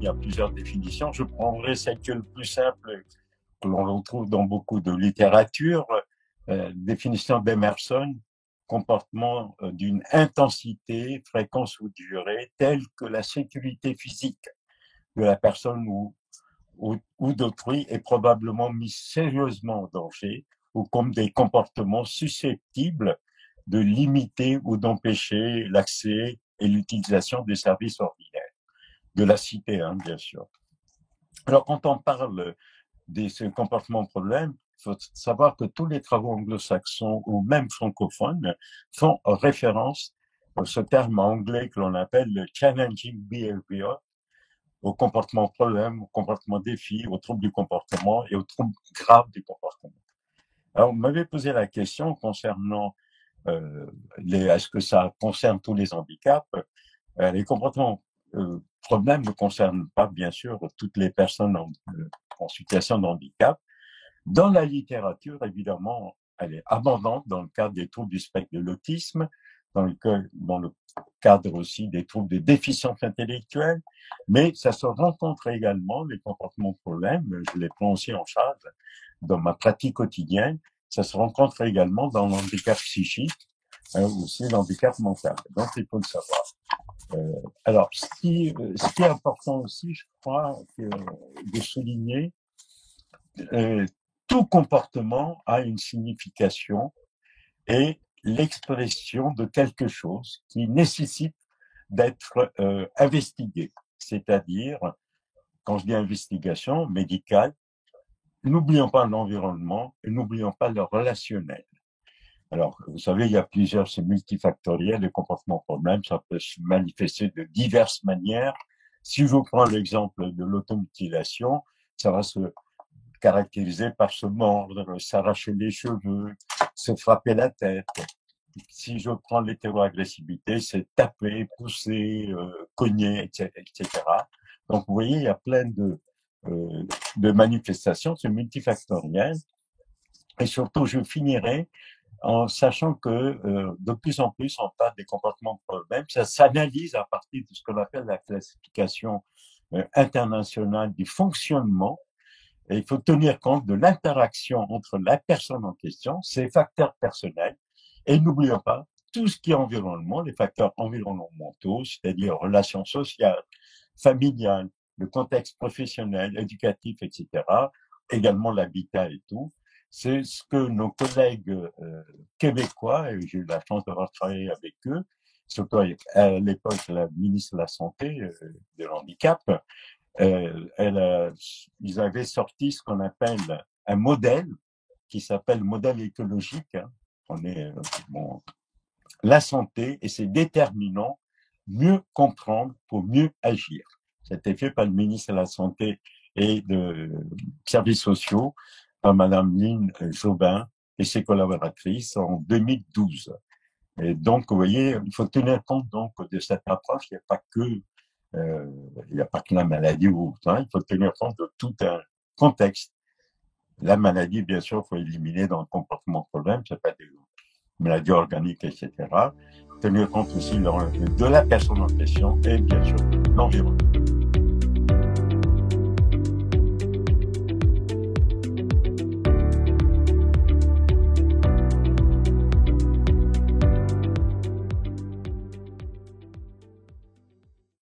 il y a plusieurs définitions. Je prendrai celle qui est le plus simple, que l'on retrouve dans beaucoup de littérature. Définition d'Emerson, comportement d'une intensité, fréquence ou durée telle que la sécurité physique de la personne ou d'autrui est probablement mise sérieusement en danger ou comme des comportements susceptibles de limiter ou d'empêcher l'accès et l'utilisation des services ordinaires de la cité, hein, bien sûr. Alors, quand on parle de ce comportement problème, il faut savoir que tous les travaux anglo-saxons ou même francophones font référence à ce terme anglais que l'on appelle le challenging behavior, au comportement problème, au comportement défi, aux troubles du comportement et aux troubles graves du comportement. Alors, vous m'avez posé la question concernant est-ce que ça concerne tous les handicaps? Les comportements problèmes ne concernent pas, bien sûr, toutes les personnes en situation de handicap. Dans la littérature, évidemment, elle est abondante dans le cadre des troubles du spectre de l'autisme, dans le cadre aussi des troubles de déficience intellectuelle, mais ça se rencontre également, les comportements problèmes, je les prends aussi en charge dans ma pratique quotidienne, ça se rencontre également dans l'handicap psychique, aussi l'handicap mental. Donc, il faut le savoir. Alors, ce qui est important aussi, je crois, de souligner, tout comportement a une signification et l'expression de quelque chose qui nécessite d'être investigué. C'est-à-dire, quand je dis investigation médicale, n'oublions pas l'environnement et n'oublions pas le relationnel. Alors, vous savez, il y a c'est multifactoriel, les comportements problèmes, ça peut se manifester de diverses manières. Si je vous prends l'exemple de l'automutilation, ça va se caractérisé par se mordre, s'arracher les cheveux, se frapper la tête. Si je prends l'hétéroagressivité, c'est taper, pousser, cogner, etc. Donc, vous voyez, il y a plein de manifestations, c'est multifactoriel. Et surtout, je finirai en sachant que de plus en plus, on parle des comportements de problème. Ça s'analyse à partir de ce qu'on appelle la classification internationale du fonctionnement. Et il faut tenir compte de l'interaction entre la personne en question, ses facteurs personnels, et n'oublions pas tout ce qui est environnement, les facteurs environnementaux, c'est-à-dire relations sociales, familiales, le contexte professionnel, éducatif, etc., également l'habitat et tout. C'est ce que nos collègues québécois, et j'ai eu la chance d'avoir travaillé avec eux, surtout à l'époque la ministre de la Santé, de l'handicap, ils avaient sorti ce qu'on appelle un modèle qui s'appelle modèle écologique. Hein. On est la santé et ses déterminants, mieux comprendre pour mieux agir. C'était fait par le ministre de la Santé et des Services sociaux, par Madame Lynn Jobin et ses collaboratrices en 2012. Et donc, vous voyez, il faut tenir compte donc de cette approche. Il n'y a pas que la maladie ou autre, il faut tenir compte de tout un contexte. La maladie, bien sûr, il faut éliminer dans le comportement problème, c'est pas des maladies organiques, etc. Tenir compte aussi de la personne en question et bien sûr l'environnement.